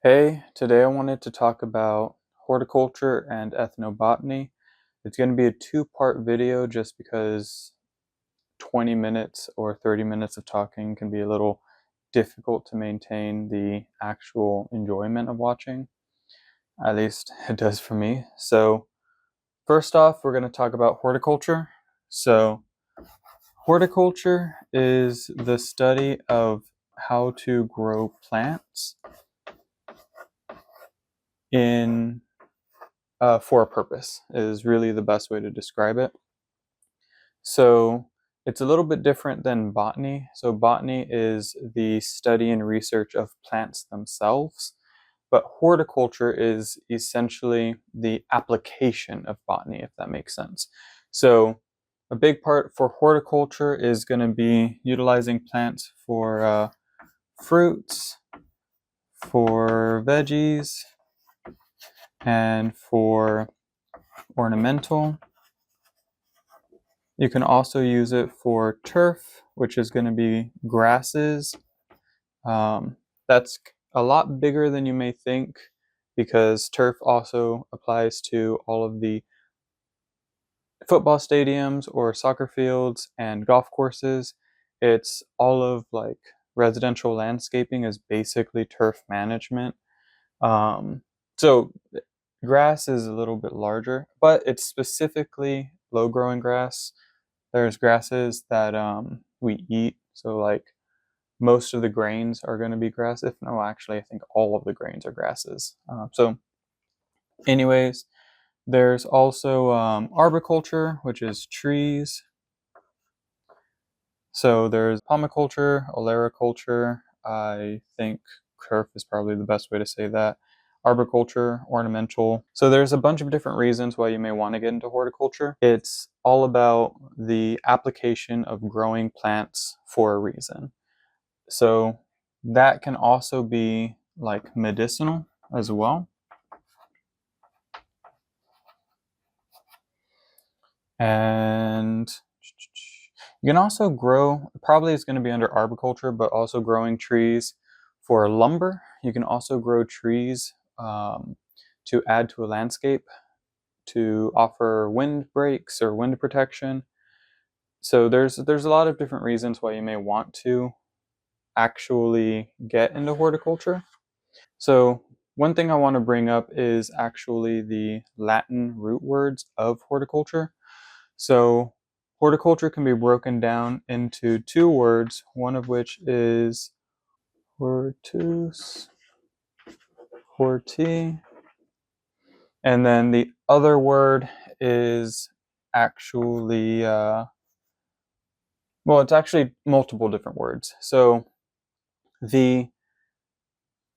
Hey, today I wanted to talk about horticulture and ethnobotany. It's going to be a two-part video just because 20 minutes or 30 minutes of talking can be a little difficult to maintain the actual enjoyment of watching. At least it does for me. So, first off, we're going to talk about horticulture. So, horticulture is the study of how to grow plants in for a purpose is really the best way to describe it. So it's a little bit different than botany. So botany is the study and research of plants themselves, but horticulture is essentially the application of botany, if that makes sense. So a big part for horticulture is going to be utilizing plants for fruits, for veggies, and for ornamental. You can also use it for turf, which is going to be grasses. That's a lot bigger than you may think because turf also applies to all of the football stadiums or soccer fields and golf courses. It's all of like residential landscaping is basically turf management. So grass is a little bit larger, but it's specifically low growing grass. There's grasses that we eat, so like most of the grains are going to be grass. If no, actually, I think all of the grains are grasses. Anyways, there's also arboriculture, which is trees. So there's pomiculture, olericulture. I think turf is probably the best way to say that. Arboriculture, ornamental. So there's a bunch of different reasons why you may want to get into horticulture. It's all about the application of growing plants for a reason. So that can also be like medicinal as well. And you can also grow, probably it's going to be under arboriculture, but also growing trees for lumber. You can also grow trees to add to a landscape to offer wind breaks or wind protection. So there's a lot of different reasons why you may want to actually get into horticulture. So one thing I want to bring up is actually the Latin root words of horticulture. So horticulture can be broken down into two words, one of which is hortus, horti, and then the other word is actually, it's actually multiple different words. So the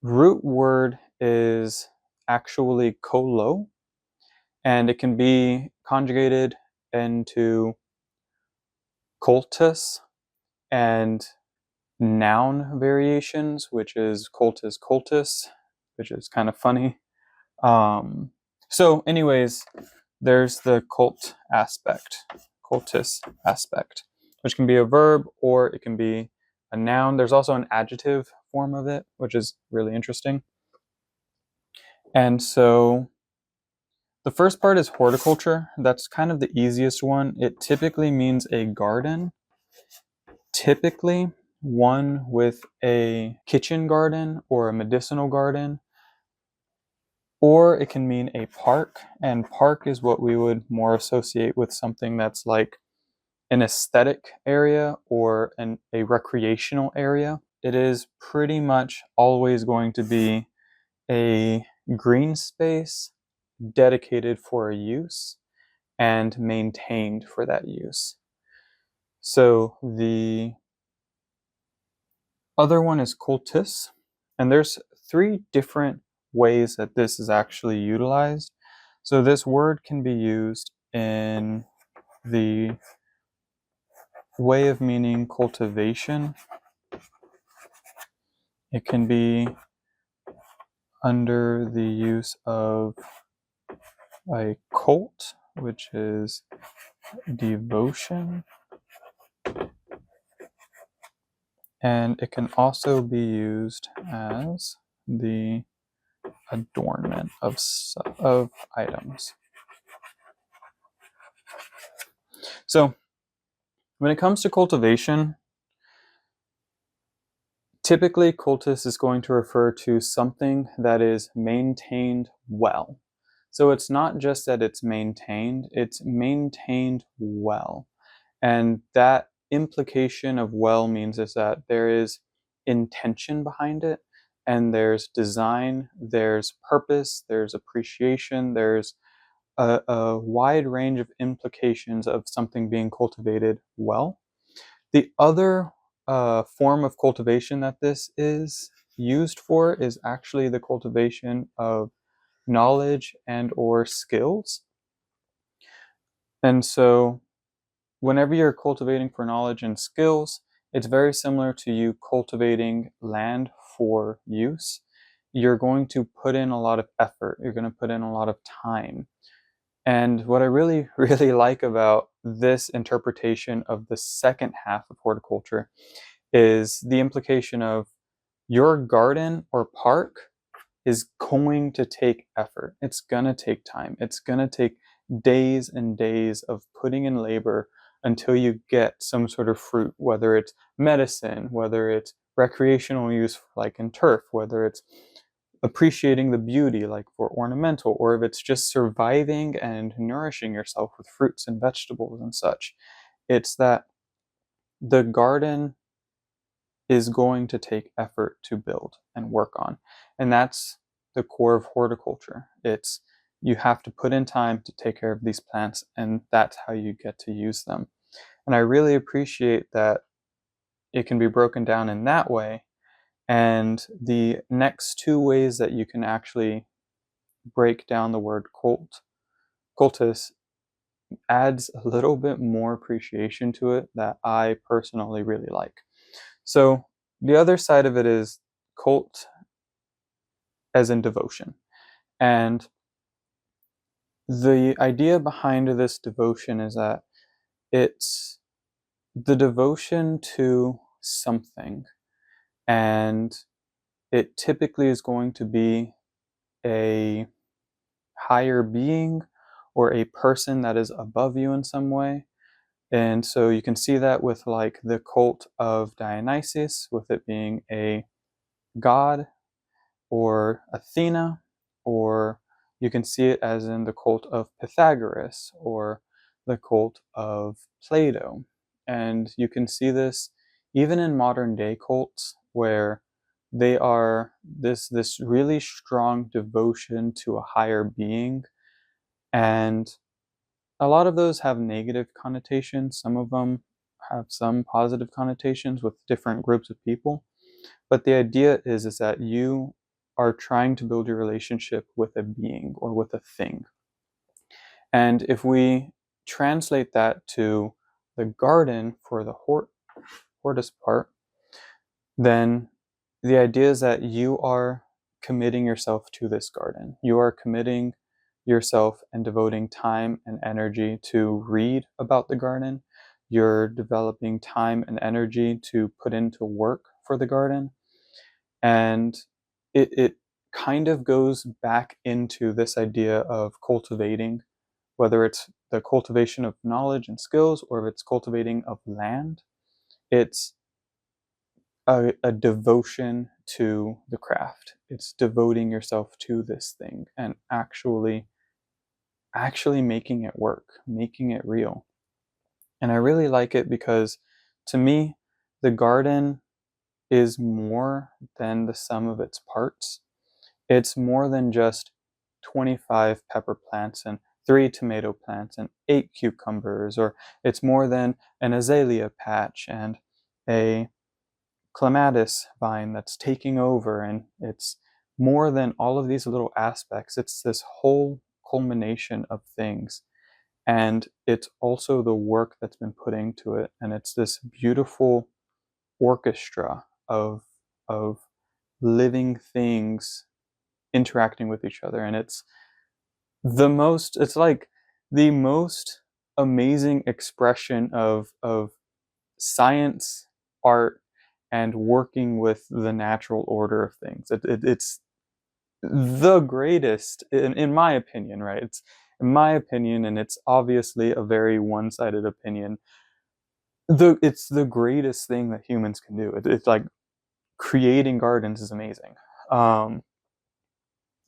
root word is actually colo, and it can be conjugated into cultus and noun variations, which is cultus cultus, which is kind of funny. So anyways, there's the cultus aspect, which can be a verb or it can be a noun. There's also an adjective form of it, which is really interesting. And so the first part is horticulture. That's kind of the easiest one. It typically means a garden, typically one with a kitchen garden or a medicinal garden, or it can mean a park. And park is what we would more associate with something that's like an aesthetic area or a recreational area. It is pretty much always going to be a green space dedicated for a use and maintained for that use. So the other one is cultus, and there's three different ways that this is actually utilized. So this word can be used in the way of meaning cultivation. It can be under the use of a cult, which is devotion. And it can also be used as the adornment of items. So when it comes to cultivation, typically cultus is going to refer to something that is maintained well. So it's not just that it's maintained well. And that implication of well means is that there is intention behind it, and there's design, there's purpose, there's appreciation, there's a wide range of implications of something being cultivated well. The other form of cultivation that this is used for is actually the cultivation of knowledge and or skills. And so whenever you're cultivating for knowledge and skills, it's very similar to you cultivating land for use. You're going to put in a lot of effort. You're going to put in a lot of time. And what I really, really like about this interpretation of the second half of horticulture is the implication of your garden or park is going to take effort. It's going to take time. It's going to take days and days of putting in labor until you get some sort of fruit, whether it's medicine, whether it's recreational use like in turf, whether it's appreciating the beauty like for ornamental, or if it's just surviving and nourishing yourself with fruits and vegetables and such. It's that the garden is going to take effort to build and work on. And that's the core of horticulture. It's you have to put in time to take care of these plants, and that's how you get to use them. And I really appreciate that it can be broken down in that way. And the next two ways that you can actually break down the word cultus, adds a little bit more appreciation to it that I personally really like. So the other side of it is cult as in devotion. And the idea behind this devotion is that it's the devotion to something. And it typically is going to be a higher being or a person that is above you in some way. And so you can see that with like the cult of Dionysus, with it being a god, or Athena, or you can see it as in the cult of Pythagoras or the cult of Plato. And you can see this even in modern day cults where they are this really strong devotion to a higher being. And a lot of those have negative connotations. Some of them have some positive connotations with different groups of people. But the idea is that you are trying to build your relationship with a being or with a thing. And if we translate that to the garden for the hortus part, then the idea is that you are committing yourself to this garden. You are committing yourself and devoting time and energy to read about the garden. You're developing time and energy to put into work for the garden. And it kind of goes back into this idea of cultivating, whether it's the cultivation of knowledge and skills or if it's cultivating of land. It's a devotion to the craft. It's devoting yourself to this thing and actually making it work, making it real. And I really like it because to me, the garden is more than the sum of its parts. It's more than just 25 pepper plants and 3 tomato plants and 8 cucumbers, or it's more than an azalea patch and a clematis vine that's taking over, and it's more than all of these little aspects. It's this whole culmination of things, and it's also the work that's been put into it, and it's this beautiful orchestra of living things interacting with each other. And it's like the most amazing expression of science, art, and working with the natural order of things. the greatest, in my opinion, right? It's in my opinion, and it's obviously a very one-sided opinion. It's the greatest thing that humans can do. It's like creating gardens is amazing. Um,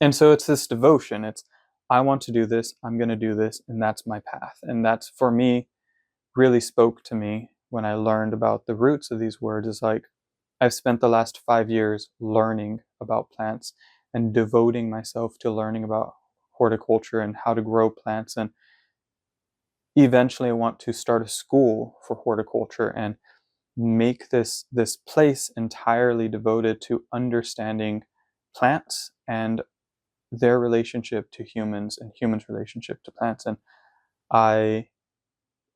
and so it's this devotion. It's I want to do this. I'm going to do this, and that's my path. And that's for me really spoke to me when I learned about the roots of these words. Is like I've spent the last 5 years learning about plants and devoting myself to learning about horticulture and how to grow plants. And eventually, I want to start a school for horticulture and make this place entirely devoted to understanding plants and their relationship to humans and humans' relationship to plants. And I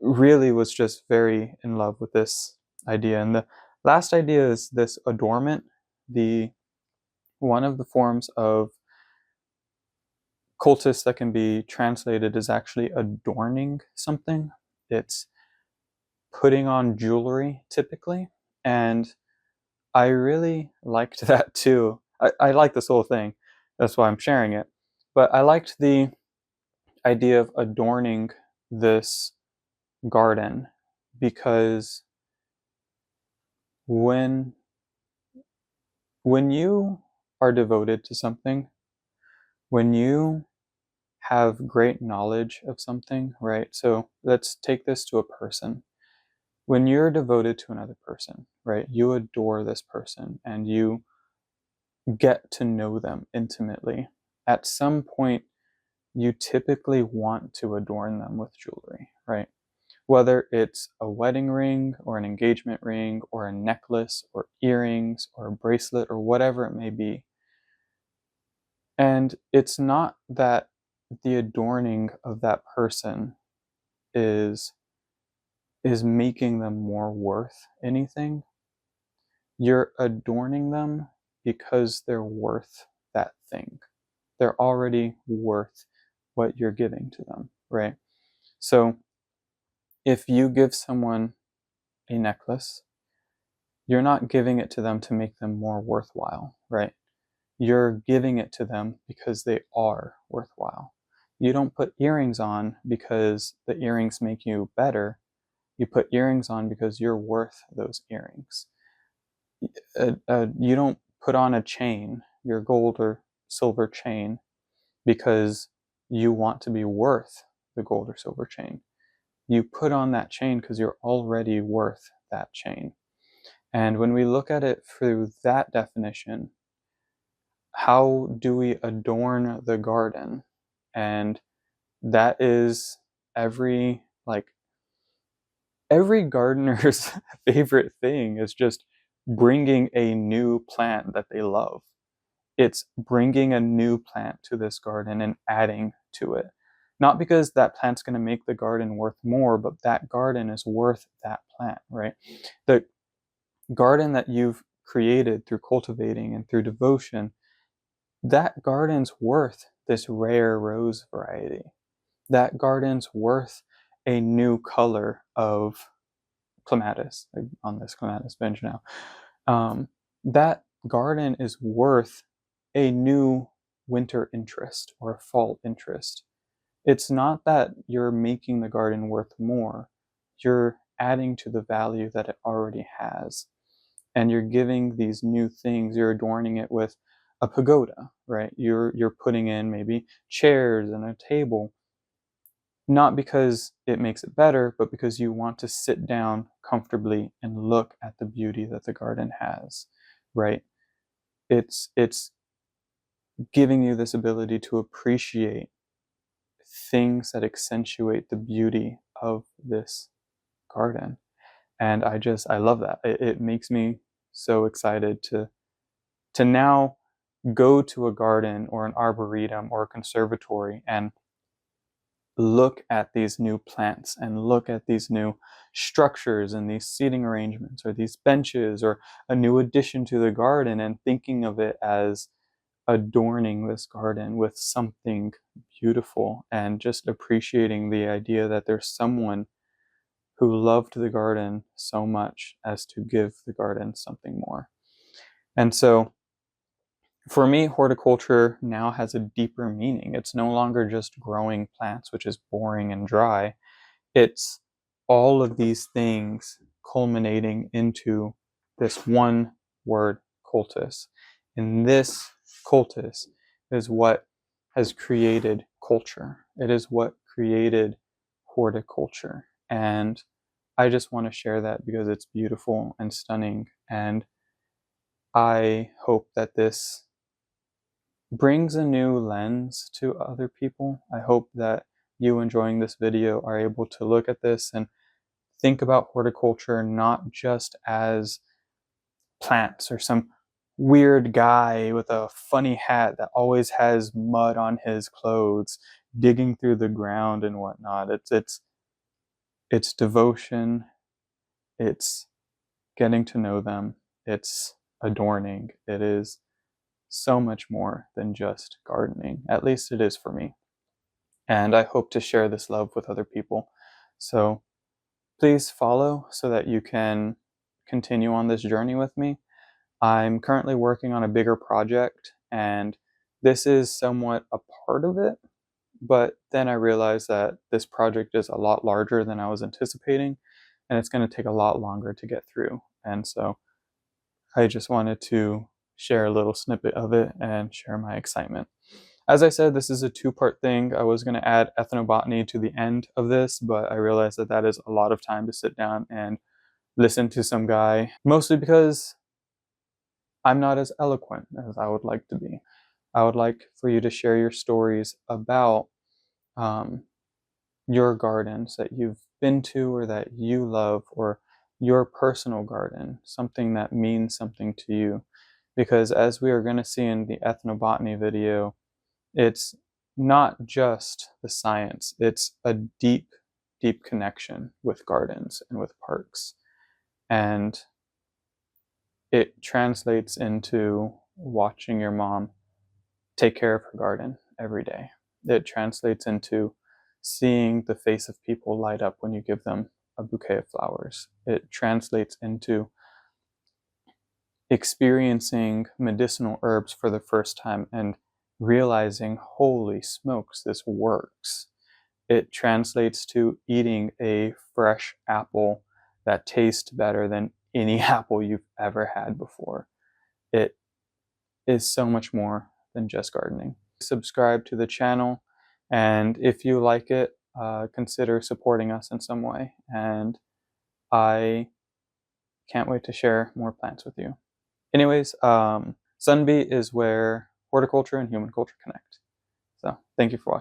really was just very in love with this idea. And the last idea is this adornment. The one of the forms of cultus that can be translated is actually adorning something. It's putting on jewelry typically. And I really liked that too. I like this whole thing. That's why I'm sharing it. But I liked the idea of adorning this garden because when when you are devoted to something, when you have great knowledge of something, right? So let's take this to a person. When you're devoted to another person, right? You adore this person and you get to know them intimately. At some point, you typically want to adorn them with jewelry, right? Whether it's a wedding ring or an engagement ring or a necklace or earrings or a bracelet or whatever it may be. And it's not that the adorning of that person is making them more worth anything. You're adorning them because they're worth that thing. They're already worth what you're giving to them, right? So if you give someone a necklace, you're not giving it to them to make them more worthwhile, right? You're giving it to them because they are worthwhile. You don't put earrings on because the earrings make you better. You put earrings on because you're worth those earrings. You don't put on a chain, your gold or silver chain, because you want to be worth the gold or silver chain. You put on that chain because you're already worth that chain. And when we look at it through that definition, how do we adorn the garden? And that is every like every gardener's favorite thing is just bringing a new plant that they love. It's bringing a new plant to this garden and adding to it. Not because that plant's going to make the garden worth more, but that garden is worth that plant, right? The garden that you've created through cultivating and through devotion, that garden's worth this rare rose variety. That garden's worth a new color of clematis. I'm on this clematis bench now. That garden is worth a new winter interest or a fall interest. It's not that you're making the garden worth more. You're adding to the value that it already has. And you're giving these new things, you're adorning it with a pagoda, right? You're putting in maybe chairs and a table, not because it makes it better, but because you want to sit down comfortably and look at the beauty that the garden has, right? It's giving you this ability to appreciate things that accentuate the beauty of this garden. And I love that. It makes me so excited to now go to a garden or an arboretum or a conservatory and look at these new plants and look at these new structures and these seating arrangements or these benches or a new addition to the garden and thinking of it as adorning this garden with something beautiful and just appreciating the idea that there's someone who loved the garden so much as to give the garden something more. And so For me, horticulture now has a deeper meaning. It's no longer just growing plants, which is boring and dry. It's all of these things culminating into this one word, cultus. And this cultus is what has created culture. It is what created horticulture. And I just want to share that because it's beautiful and stunning. And I hope that this brings a new lens to other people. I hope that you enjoying this video are able to look at this and think about horticulture not just as plants or some weird guy with a funny hat that always has mud on his clothes digging through the ground and whatnot. It's devotion, it's getting to know them, it's adorning. It is so much more than just gardening. At least it is for me. And I hope to share this love with other people. So please follow so that you can continue on this journey with me. I'm currently working on a bigger project, and this is somewhat a part of it, but then I realized that this project is a lot larger than I was anticipating, and it's going to take a lot longer to get through. And so I just wanted to share a little snippet of it and share my excitement. As I said, this is a two-part thing. I was going to add ethnobotany to the end of this, but I realized that that is a lot of time to sit down and listen to some guy, mostly because I'm not as eloquent as I would like to be. I would like for you to share your stories about your gardens that you've been to or that you love, or your personal garden, something that means something to you. Because as we are going to see in the ethnobotany video, it's not just the science, it's a deep, deep connection with gardens and with parks. And it translates into watching your mom take care of her garden every day. It translates into seeing the face of people light up when you give them a bouquet of flowers. It translates into experiencing medicinal herbs for the first time and realizing, holy smokes, this works. It translates to eating a fresh apple that tastes better than any apple you've ever had before. It is so much more than just gardening. Subscribe to the channel, and if you like it, consider supporting us in some way. And I can't wait to share more plants with you. Anyways, Sunbee is where horticulture and human culture connect. So thank you for watching.